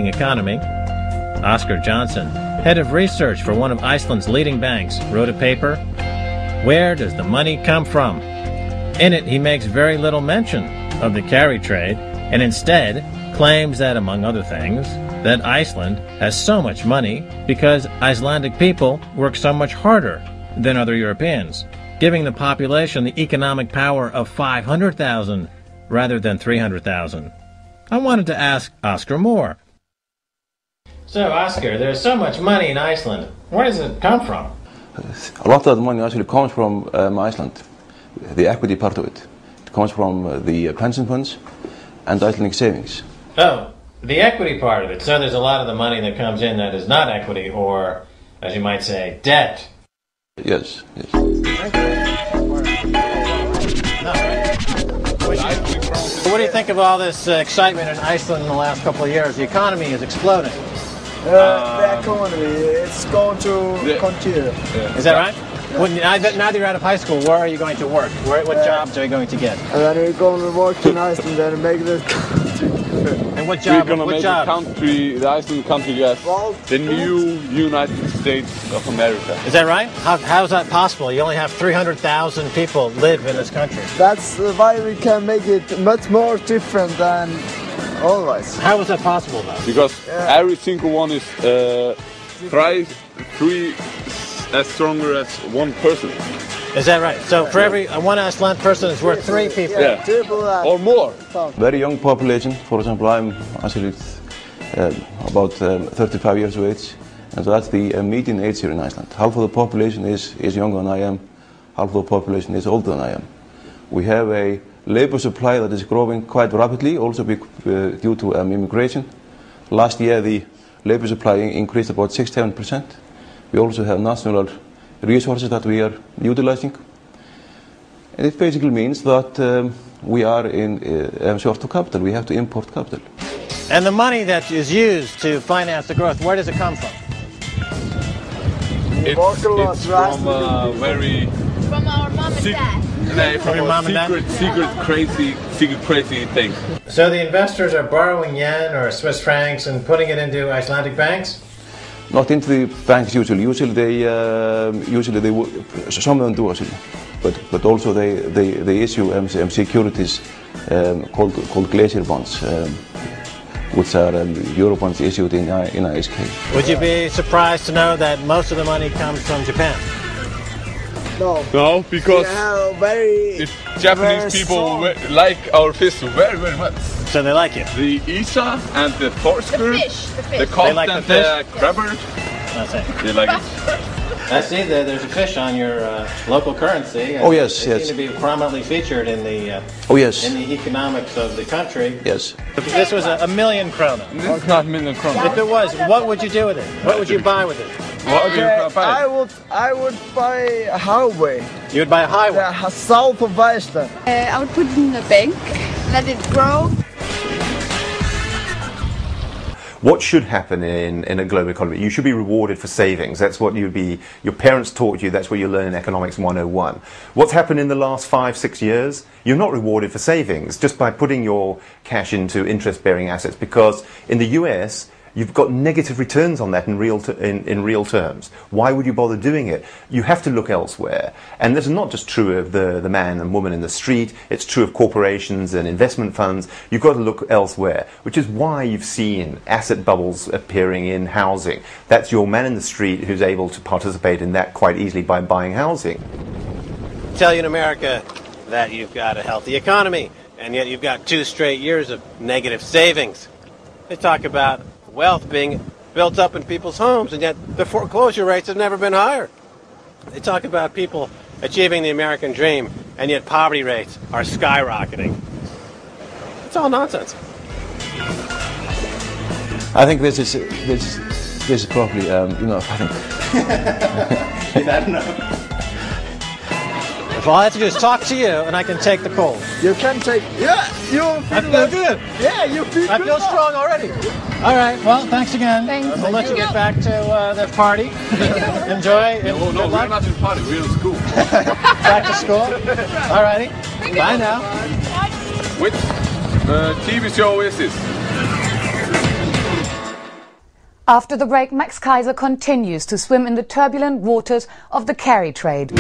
economy. Oscar Johnson, head of research for one of Iceland's leading banks, wrote a paper, Where Does the Money Come From? In it, he makes very little mention of the carry trade and instead claims that, among other things, that Iceland has so much money because Icelandic people work so much harder than other Europeans, giving the population the economic power of 500,000 rather than 300,000. I wanted to ask Oscar more. So, Oscar, there's so much money in Iceland. Where does it come from? A lot of the money actually comes from Iceland, the equity part of it. It comes from the pension funds and Icelandic savings. Oh, the equity part of it. So there's a lot of the money that comes in that is not equity or, as you might say, debt. Yes, yes. What do you think of all this excitement in Iceland in the last couple of years? The economy is exploding. The economy, it's going to continue. Is that right? Well, now that you're out of high school, where are you going to work? What jobs are you going to get? And then we're going to work in Iceland and make this country. And what job? We're going to make the Iceland country, yes, the new United States of America. Is that right? How is that possible? You only have 300,000 people live in this country. That's why we can make it much more different than otherwise. How is that possible, though? Because every single one is three as stronger as one person. Is that right? So for every one Icelandic person is worth 3 people? Yeah, or more. Very young population. For example, I'm actually about 35 years of age, and so that's the median age here in Iceland. Half of the population is younger than I am, half of the population is older than I am. We have a labor supply that is growing quite rapidly, also due to immigration. Last year the labor supply increased about 6-7%. We also have national resources that we are utilizing. And it basically means that we are in short of capital. We have to import capital. And the money that is used to finance the growth, where does it come from? It's from very... From our mom and dad. No, from your mom and dad? Secret crazy thing. So the investors are borrowing yen or Swiss francs and putting it into Icelandic banks? Not into the banks usually. Usually they some of them do actually, but also they issue securities called Geyser bonds, which are Euro bonds issued in ISK. Would you be surprised to know that most of the money comes from Japan? No. No, because Japanese people like our fish very, very much. So they like it? The isa and the forsker, the cod like and the crabber. That's it. They like it. I see that there's a fish on your local currency. Oh yes, they seem to be prominently featured in the in the economics of the country. Yes. If this was a million krona. This is not million krona. If it was, what would you do with it? What would you buy with it? I would buy a highway. You would buy a highway? Yeah, south of Iceland. I would put it in a bank, let it grow. What should happen in a global economy? You should be rewarded for savings. That's what your parents taught you. That's what you learn in Economics 101. What's happened in the last 5-6 years? You're not rewarded for savings just by putting your cash into interest-bearing assets, because in the US, you've got negative returns on that in real terms. Why would you bother doing it? You have to look elsewhere. And this is not just true of the man and woman in the street, it's true of corporations and investment funds. You've got to look elsewhere, which is why you've seen asset bubbles appearing in housing. That's your man in the street who's able to participate in that quite easily by buying housing. Tell you in America that you've got a healthy economy, and yet you've got 2 straight years of negative savings. They talk about wealth being built up in people's homes, and yet the foreclosure rates have never been higher. They talk about people achieving the American dream, and yet poverty rates are skyrocketing. It's all nonsense. I think this is probably I think. I don't know. If all I have to do is talk to you, and I can take the cold. You can take. Yeah, you feel I feel good. Yeah, you feel. I feel strong already. All right. Well, thanks again. Thanks. We'll let you get back to the party. Enjoy. No, we're not in party. We're in school. Back to school. All righty. Bye now. Which TV show is this? After the break, Max Kaiser continues to swim in the turbulent waters of the carry trade.